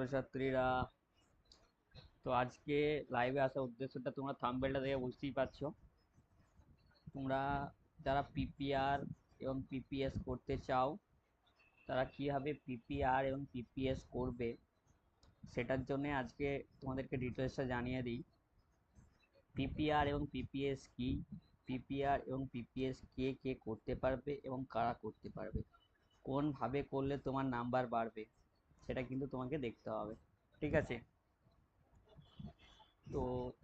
ছাত্রছাত্রীরা, তো আজকে লাইভে আসার উদ্দেশ্যটা তোমরা থাম্বনেলটা দেখে বুঝতেই পারছো। তোমরা যারা পিপিআর এবং পিপিএস করতে চাও তারা কিভাবে পিপিআর এবং পিপিএস করবে সেটার জন্য আজকে তোমাদেরকে ডিটেলসটা জানিয়ে দিই। পিপিআর এবং পিপিএস কি, পিপিআর এবং পিপিএস কে কে করতে পারবে এবং কারা করতে পারবে, কোনভাবে করলে তোমার নাম্বার বাড়বে সেটা কিন্তু তোমাকে দেখতে হবে। ঠিক আছে, তো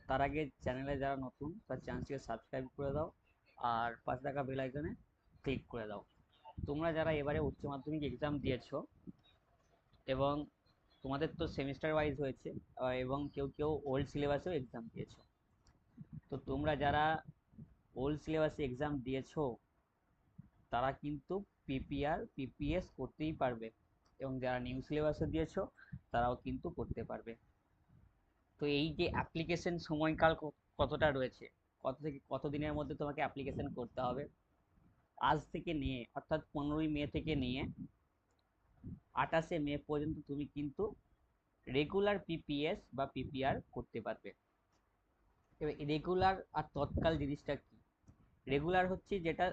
তার আগে চ্যানেলে যারা নতুন তার চ্যানেলটিকে সাবস্ক্রাইব করে দাও আর পাশে থাকা বেল আইকনে ক্লিক করে দাও। তোমরা যারা এবারে উচ্চ মাধ্যমিক এক্সাম দিয়েছো এবং তোমাদের তো সেমিস্টার ওয়াইজ হয়েছে, এবং কেউ কেউ ওল্ড সিলেবাসেও এক্সাম দিয়েছো, তো তোমরা যারা ওল্ড সিলেবাসে এক্সাম দিয়েছো তারা কিন্তু পিপিআর পিপিএস করতেই পারবে, এবং যারা নিউ সিলেবাসে দিয়েছো তারাও কিন্তু করতে পারবে। তো এই যে অ্যাপ্লিকেশন সময়কাল কতটা রয়েছে, কত থেকে কত দিনের মধ্যে তোমাকে অ্যাপ্লিকেশন করতে হবে, আজ থেকে নিয়ে অর্থাৎ 15ই মে থেকে নিয়ে 28শে মে পর্যন্ত তুমি কিন্তু রেগুলার পিপিএস বা পিপিআর করতে পারবে। এবার রেগুলার আর তৎকাল জিনিসটা কি? রেগুলার হচ্ছে যেটা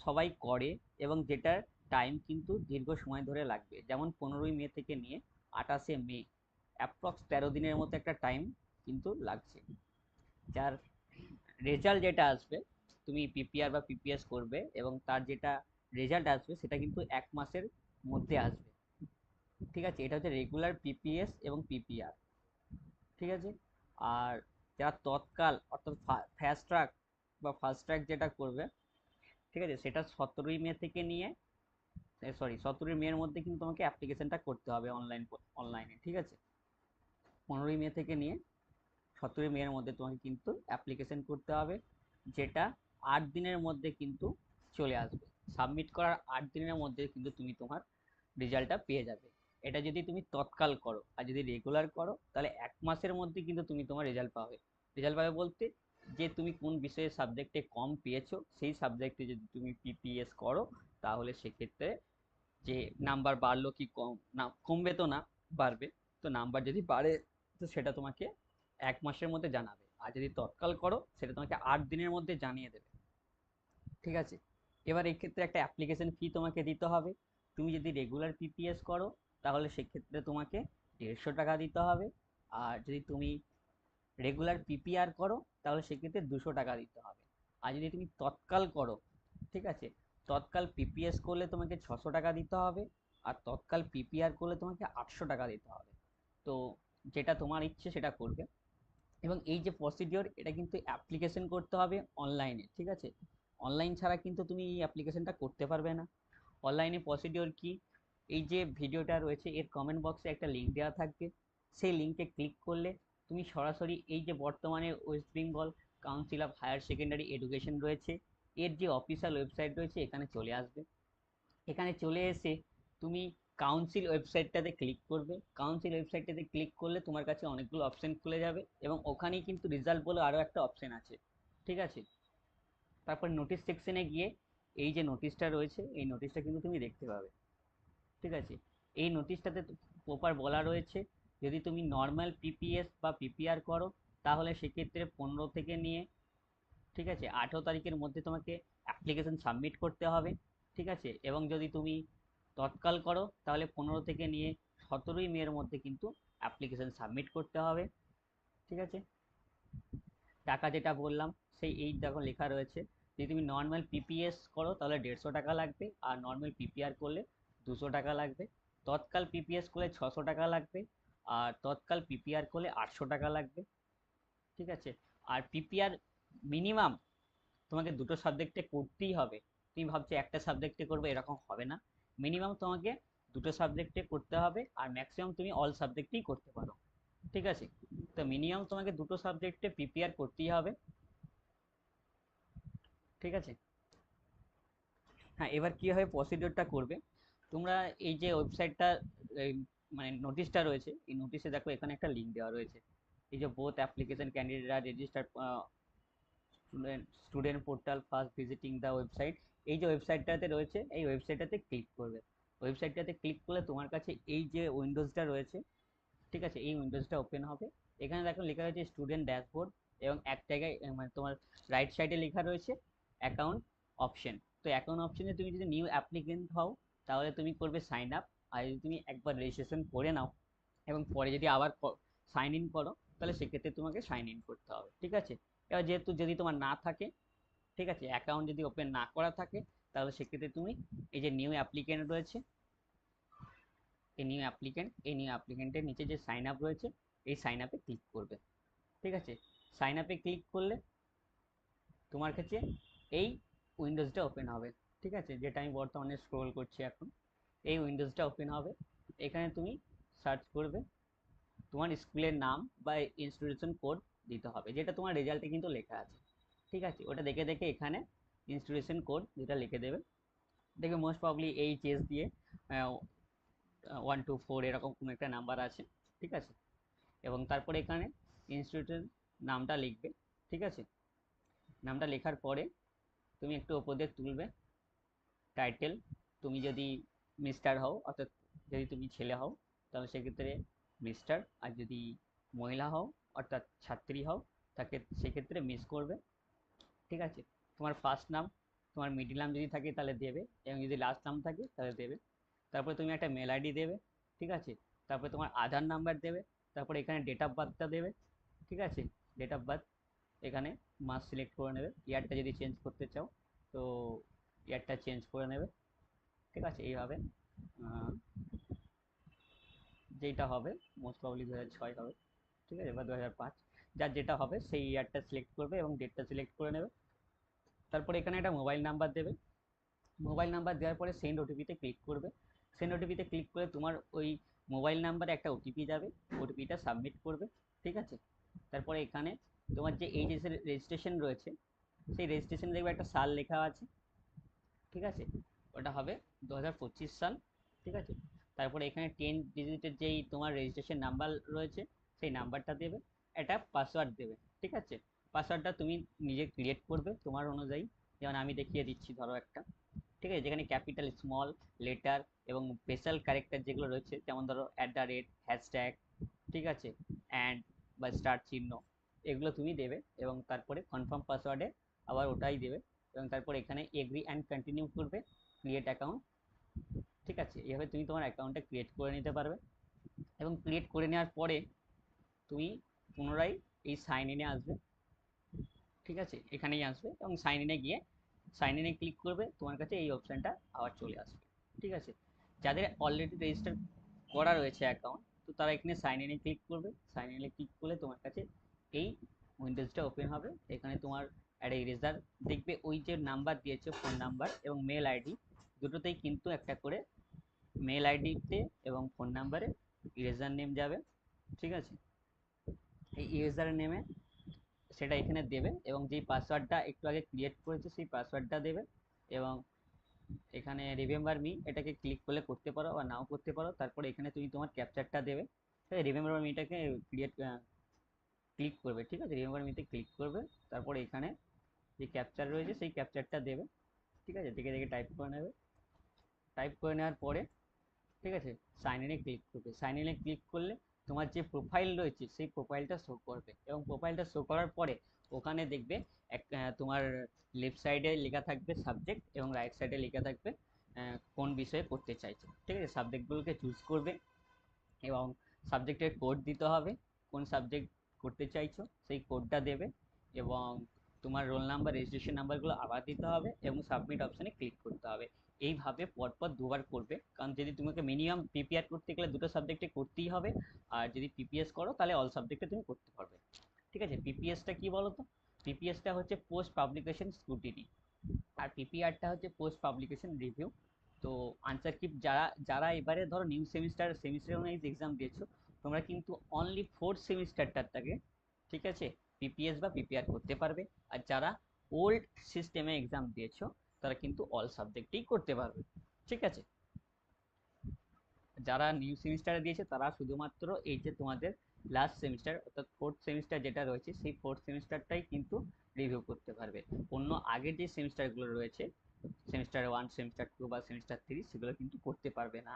সবাই করে এবং যেটার টাইম কিন্তু দীর্ঘ সময় ধরে লাগবে, যেমন 15ই মে থেকে নিয়ে 28শে মে, অ্যাপ্রক্স 13 দিনের মতো একটা টাইম কিন্তু লাগছে। যার রেজাল্ট যেটা আসবে, তুমি পিপিআর বা পিপিএস করবে এবং তার যেটা রেজাল্ট আসবে সেটা কিন্তু 1 মাসের মধ্যে আসবে। ঠিক আছে, এটা হচ্ছে রেগুলার পিপিএস এবং পিপিআর। ঠিক আছে, আর যারা তৎকাল অর্থাৎ ফাস্ট ট্র্যাক বা ফাস্ট ট্র্যাক যেটা করবে, ঠিক আছে, সেটা 17ই মে থেকে নিয়ে, সরি 17ই মের মধ্যে কিন্তু তোমাকে অ্যাপ্লিকেশনটা করতে হবে অনলাইনে। ঠিক আছে, 15ই মে থেকে নিয়ে 17ই মের মধ্যে তোমাকে কিন্তু অ্যাপ্লিকেশন করতে হবে, যেটা 8 দিনের মধ্যে কিন্তু চলে আসবে। সাবমিট করার 8 দিনের মধ্যে কিন্তু তুমি তোমার রেজাল্টটা পেয়ে যাবে। এটা যদি তুমি তৎকাল করো, আর যদি রেগুলার করো তাহলে 1 মাসের মধ্যে কিন্তু তুমি তোমার রেজাল্ট পাবে। রেজাল্ট পাবে বলতে, যে তুমি কোন বিষয়ে সাবজেক্টে কম পেয়েছো সেই সাবজেক্টে যদি তুমি পিপিএস করো তাহলে সেক্ষেত্রে যে নাম্বার বাড়লো কি কম, না কমবে তো না, বাড়বে। তো নাম্বার যদি বাড়ে তো সেটা তোমাকে 1 মাসের মধ্যে জানাবে, আর যদি তৎকাল করো সেটা তোমাকে 8 দিনের মধ্যে জানিয়ে দেবে। ঠিক আছে, এবার এই ক্ষেত্রে একটা অ্যাপ্লিকেশন ফি তোমাকে দিতে হবে। তুমি যদি রেগুলার পিপিএস করো তাহলে সেক্ষেত্রে তোমাকে 150 টাকা দিতে হবে, আর যদি তুমি রেগুলার পিপিআর করো তাহলে সেক্ষেত্রে 200 টাকা দিতে হবে। আর যদি তুমি তৎকাল করো, ঠিক আছে, তৎকাল পিপিএস করলে তোমাকে 600 টাকা দিতে হবে, আর তৎকাল পিপিআর করলে তোমাকে 800 টাকা দিতে হবে। তো যেটা তোমার ইচ্ছে সেটা করবে। এবং এই যে প্রসিডিওর, এটা কিন্তু অ্যাপ্লিকেশন করতে হবে অনলাইনে। ঠিক আছে, অনলাইন ছাড়া কিন্তু তুমি এই অ্যাপ্লিকেশনটা করতে পারবে না। অনলাইনে প্রসিডিওর কি, এই যে ভিডিওটা রয়েছে এর কমেন্ট বক্সে একটা লিঙ্ক দেওয়া থাকবে, সেই লিঙ্কে ক্লিক করলে তুমি সরাসরি এই যে বর্তমানে West Bengal Council of Higher Secondary Education রয়েছে এর যে অফিসিয়াল ওয়েবসাইট রয়েছে এখানে চলে আসবে। এখানে চলে এসে তুমি কাউন্সিল ওয়েবসাইটটাতে ক্লিক করবে। কাউন্সিল ওয়েবসাইটটাতে ক্লিক করলে তোমার কাছে অনেকগুলো অপশন খুলে যাবে, এবং ওখানেই কিন্তু রেজাল্ট বলে আরও একটা অপশন আছে। ঠিক আছে, তারপর নোটিশ সেকশনে গিয়ে এই যে নোটিশটা রয়েছে এই নোটিশটা কিন্তু তুমি দেখতে পাবে। ঠিক আছে, এই নোটিশটাতে প্রপার বলা রয়েছে, যদি তুমি নর্মাল পিপিএস বা পিপিআর করো তাহলে সেক্ষেত্রে 15 থেকে নিয়ে, ঠিক আছে, 18 তারিখের মধ্যে তোমাকে অ্যাপ্লিকেশন সাবমিট করতে হবে। ঠিক আছে, এবং যদি তুমি তৎকাল করো তাহলে 15 থেকে নিয়ে 17ই মের মধ্যে কিন্তু অ্যাপ্লিকেশন সাবমিট করতে হবে। ঠিক আছে, টাকা যেটা বললাম সেই এই দেখো লেখা রয়েছে, যদি তুমি নর্মাল পিপিএস করো তাহলে 150 টাকা লাগবে, আর নর্মাল পিপিআর করলে 200 টাকা লাগবে। তৎকাল পিপিএস করলে 600 টাকা লাগবে, আর তৎকাল পিপিআর করলে 800 টাকা লাগবে। ঠিক আছে, আর পিপিআর মিনিমাম তোমাকে দুটো সাবজেক্টে করতেই হবে। তুমি ভাবছো একটা সাবজেক্টে করবে, এরকম হবে না। মিনিমাম তোমাকে দুটো সাবজেক্টে করতে হবে, আর ম্যাক্সিমাম তুমি অল সাবজেক্টেই করতে পারো। ঠিক আছে, তো মিনিমাম তোমাকে দুটো সাবজেক্টে প্রিপেয়ার করতেই হবে। ঠিক আছে, হ্যাঁ, এবার কীভাবে প্রসিডিওরটা করবে, তোমরা এই যে ওয়েবসাইটটা, মানে নোটিশটা রয়েছে এই নোটিশে দেখো এখানে একটা লিঙ্ক দেওয়া রয়েছে, এই যে বোথ অ্যাপ্লিকেশন ক্যান্ডিডেট আর registered student portal first visiting the website, এই যে ওয়েবসাইটটাতে রয়েছে এই ওয়েবসাইটটাতে ক্লিক করবে। ওয়েবসাইটটাতে ক্লিক করলে তোমার কাছে এই যে উইন্ডোজটা রয়েছে ঠিক আছে, এই উইন্ডোজটা ওপেন হবে। এখানে দেখো লেখা রয়েছে স্টুডেন্ট ড্যাশবোর্ড, এবং এক জায়গায় মানে তোমার রাইট সাইডে লেখা রয়েছে অ্যাকাউন্ট অপশন। তো অ্যাকাউন্ট অপশনে তুমি যদি নিউ অ্যাপ্লিকেন্ট হও তাহলে তুমি করবে সাইন আপ। আর যদি তুমি একবার রেজিস্ট্রেশন করে নাও এবং পরে যদি আবার সাইন ইন করো, তাহলে সেক্ষেত্রে তোমাকে সাইন ইন করতে হবে। ঠিক আছে, এবার যেহেতু যদি তোমার না থাকে, ঠিক আছে, অ্যাকাউন্ট যদি ওপেন না করা থাকে, তাহলে সেক্ষেত্রে তুমি এই যে নিউ অ্যাপ্লিকেন্ট রয়েছে, এই নিউ অ্যাপ্লিকেন্টের নিচে যে সাইন আপ রয়েছে, এই সাইন আপে ক্লিক করবে। ঠিক আছে, সাইন আপে ক্লিক করলে তোমার কাছে এই উইন্ডোজটা ওপেন হবে। ঠিক আছে, যেটা আমি বর্তমানে স্ক্রোল করছি এখন, এই উইন্ডোজটা ওপেন হবে। এখানে তুমি সার্চ করবে তোমার স্কুলের নাম বা ইনস্টিটিউশন কোড দিতে হবে, যেটা তোমার রেজাল্টে কিন্তু লেখা আছে। ঠিক আছে, ওটা দেখে দেখে এখানে ইনস্টিটিউশন কোড যেটা লিখে দেবে, দেখবে মোস্ট প্রবলি এইচএস দিয়ে 1 2 4 এরকম কোনো একটা নাম্বার আছে। ঠিক আছে, এবং তারপরে এখানে ইনস্টিটিউটের নামটা লিখবে। ঠিক আছে, নামটা লেখার পরে তুমি একটু ওপর দিয়ে তুলবে টাইটেল। তুমি যদি মিস্টার হও, অর্থাৎ যদি তুমি ছেলে হও তাহলে সেক্ষেত্রে মিস্টার, আর যদি মহিলা হও অর্থাৎ ছাত্রী হও তাকে সেক্ষেত্রে মিস করবে। ঠিক আছে, তোমার ফার্স্ট নাম, তোমার মিডিল নাম যদি থাকে তাহলে দেবে, এবং যদি লাস্ট নাম থাকে তাহলে দেবে। তারপরে তুমি একটা মেল আইডি দেবে। ঠিক আছে, তারপরে তোমার আধার নাম্বার দেবে। তারপরে এখানে ডেট অফ বার্থটা দেবে। ঠিক আছে, ডেট অফ বার্থ, এখানে মাস সিলেক্ট করে নেবে। ইয়ারটা যদি চেঞ্জ করতে চাও তো ইয়ারটা চেঞ্জ করে নেবে। ঠিক আছে, এইভাবে যেটা হবে মোস্ট প্রবলি 2006 হবে। ঠিক আছে, বা 2005, যার যেটা হবে সেই ইয়ারটা সিলেক্ট করবে এবং ডেটটা সিলেক্ট করে নেবে। তারপরে এখানে একটা মোবাইল নাম্বার দেবে। মোবাইল নাম্বার দেওয়ার পরে সেন্ড ওটিপিতে ক্লিক করবে। সেন্ড ওটিপিতে ক্লিক করে তোমার ওই মোবাইল নাম্বারে একটা ওটিপি যাবে, ওটিপিটা সাবমিট করবে। ঠিক আছে, তারপরে এখানে তোমার যে এইচএসের রেজিস্ট্রেশন রয়েছে, সেই রেজিস্ট্রেশন দেখবে একটা সাল লেখা আছে। ঠিক আছে, ওটা হবে 2025 সাল। ঠিক আছে, তারপরে এখানে 10 ডিজিটের যেই তোমার রেজিস্ট্রেশন নাম্বার রয়েছে সেই নাম্বারটা দেবে, একটা পাসওয়ার্ড দেবে। ঠিক আছে, পাসওয়ার্ডটা তুমি নিজে ক্রিয়েট করবে তোমার অনুযায়ী, যেমন আমি দেখিয়ে দিচ্ছি ধরো একটা। ঠিক আছে, যেখানে ক্যাপিটাল, স্মল লেটার এবং স্পেশাল ক্যারেক্টার যেগুলো রয়েছে, যেমন ধরো @, হ্যাশট্যাগ, ঠিক আছে, অ্যান্ড বা স্টার চিহ্ন, এগুলো তুমি দেবে এবং তারপরে কনফার্ম পাসওয়ার্ডে আবার ওটাই দেবে, এবং তারপর এখানে এগ্রি অ্যান্ড কন্টিনিউ করবে, ক্রিয়েট অ্যাকাউন্ট। ঠিক আছে, এইভাবে তুমি তোমার অ্যাকাউন্টটা ক্রিয়েট করে নিতে পারবে। এবং ক্রিয়েট করে নেওয়ার পরে তুমি পুনরায় এই সাইন ইনে আসবে। ঠিক আছে, এখানেই আসবে এবং সাইন ইনে গিয়ে সাইন ইনে ক্লিক করবে, তোমার কাছে এই অপশানটা আবার চলে আসবে। ঠিক আছে, যাদের অলরেডি রেজিস্টার করা রয়েছে অ্যাকাউন্ট, তো তারা এখানে সাইন ইনে ক্লিক করবে। সাইন ইনে ক্লিক করলে তোমার কাছে এই উইন্ডোজটা ওপেন হবে। এখানে তোমার একটা ইরেজার দেখবে, ওই যে নাম্বার দিয়েছে ফোন নাম্বার এবং মেল আইডি, দুটোতেই কিন্তু একটা করে মেল আইডিতে এবং ফোন নাম্বারে ইরেজার নেম যাবে। ঠিক আছে, এই ইরেজার নেমে সেটা এখানে দেবে, এবং যেই পাসওয়ার্ডটা একটু আগে ক্রিয়েট করেছে সেই পাসওয়ার্ডটা দেবে। এবং এখানে রিমেম্বার মি, এটাকে ক্লিক করলে করতে পারো বা নাও করতে পারো। তারপরে এখানে তুমি তোমার ক্যাপচারটা দেবে। রিমেম্বার মিটাকে ক্রিয়েট ক্লিক করবে। ঠিক আছে, রিমেম্বার মিতে ক্লিক করবে, তারপরে এখানে যে ক্যাপচার রয়েছে সেই ক্যাপচারটা দেবে। ঠিক আছে, দেখে দেখে টাইপ করে নেবে। টাইপ করে নেওয়ার পরে, ঠিক আছে, সাইন ইনে ক্লিক করবে। সাইন ইনে ক্লিক করলে তোমার যে প্রোফাইল রয়েছে সেই প্রোফাইলটা শো করবে, এবং প্রোফাইলটা শো করার পরে ওখানে দেখবে তোমার লেফট সাইডে লেখা থাকবে সাবজেক্ট এবং রাইট সাইডে লেখা থাকবে কোন বিষয়ে করতে চাইছে। ঠিক আছে, সাবজেক্টগুলোকে চুজ করবে এবং সাবজেক্টের কোড দিতে হবে, কোন সাবজেক্ট করতে চাইছো সেই কোডটা দেবে, এবং তোমার রোল নাম্বার, রেজিস্ট্রেশন নাম্বারগুলো আবার দিতে হবে এবং সাবমিট অপশানে ক্লিক করতে হবে। এইভাবে পরপর দুবার করবে, কারণ যদি তোমাকে মিনিমাম পিপিআর করতে গেলে দুটো সাবজেক্টে করতেই হবে, আর যদি পিপিএস করো তাহলে অল সাবজেক্টে তুমি করতে পারবে। ঠিক আছে, পিপিএসটা কি বলো তো? পিপিএসটা হচ্ছে পোস্ট পাবলিকেশন স্ক্রুটিনি, আর পিপিআরটা হচ্ছে পোস্ট পাবলিকেশন রিভিউ। তো আনসার কি, যারা যারা এবারে ধরো নিউ সেমিস্টার ওয়াইজ এক্সাম দিয়েছো, তোমরা কিন্তু অনলি ফোর্থ সেমিস্টারটাকে, ঠিক আছে, পিপিএস বা পিপিআর করতে পারবে। আর যারা ওল্ড সিস্টেমে এক্সাম দিয়েছো তারা কিন্তু অল সাবজেক্টেই করতে পারবে। ঠিক আছে, যারা নিউ সেমিস্টারে দিয়েছে তারা শুধুমাত্র এই যে তোমাদের লাস্ট সেমিস্টার অর্থাৎ ফোর্থ সেমিস্টার যেটা রয়েছে সেই ফোর্থ সেমিস্টারটাই কিন্তু রিভিউ করতে পারবে। অন্য আগের যে সেমিস্টারগুলো রয়েছে, সেমিস্টার 1, সেমিস্টার 2 বা সেমিস্টার 3, সেগুলো কিন্তু করতে পারবে না।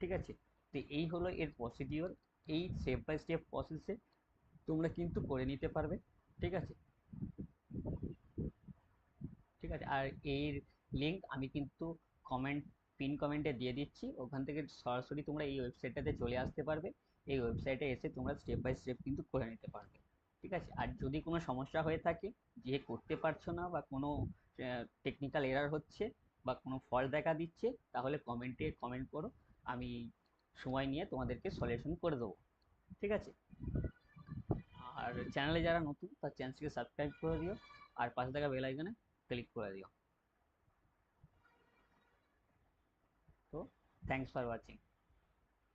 ঠিক আছে, তো এই হলো এর প্রসিডিওর। এই স্টেপ বাই স্টেপ প্রসেসে তোমরা কিন্তু করে নিতে পারবে। ঠিক আছে, ঠিক আছে। আর এর লিঙ্ক আমি কিন্তু কমেন্ট পিন কমেন্টে দিয়ে দিচ্ছি, ওখান থেকে সরাসরি তোমরা এই ওয়েবসাইটটাতে চলে আসতে পারবে। এই ওয়েবসাইটে এসে তোমরা স্টেপ বাই স্টেপ কিন্তু করে নিতে পারবে। ঠিক আছে, আর যদি কোনো সমস্যা হয়ে থাকে যে করতে পারছো না বা কোনো টেকনিক্যাল এরার হচ্ছে বা কোনো ফল্ট দেখা দিচ্ছে, তাহলে কমেন্টে কমেন্ট করো, আমি সময় নিয়ে তোমাদেরকে সলিউশন করে দেবো। ঠিক আছে, আর চ্যানেলে যারা নতুন তার চ্যানেলটিকে সাবস্ক্রাইব করে দিও, আর পাশে থাকা বেল আইকনে ক্লিক করে দিও। তো থ্যাংকস ফর ওয়াচিং।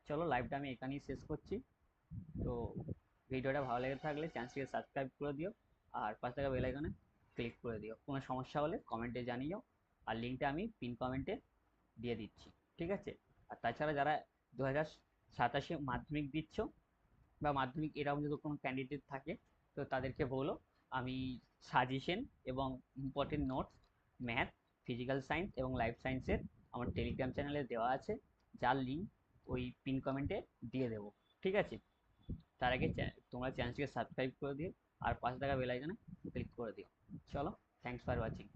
চলো লাইভটা আমি এখানেই শেষ করছি। তো ভিডিওটা ভালো লেগে থাকলে চ্যানেলটিকে সাবস্ক্রাইব করে দিও, আর পাশে থাকা বেল আইকনে ক্লিক করে দিও। কোনো সমস্যা হলে কমেন্টে জানিও, আর লিঙ্কটা আমি পিন কমেন্টে দিয়ে দিচ্ছি। ঠিক আছে, আর তাছাড়া যারা 2027 মাধ্যমিক দিচ্ছ বা মাধ্যমিক এরকম যদি কোনো ক্যান্ডিডেট থাকে, তো তাদেরকে বলো আমি সাজেশন এবং important notes math, physical science এবং লাইফ সায়েন্সের আমার টেলিগ্রাম চ্যানেলে দেওয়া আছে, যার লিঙ্ক ওই পিন কমেন্টে দিয়ে দেবো। ঠিক আছে, তার আগে তোমরা চ্যানেলটিকে সাবস্ক্রাইব করে দিও, আর পাশে থাকা বেল আইকনে ক্লিক করে দিও। চলো, থ্যাংকস ফর ওয়াচিং।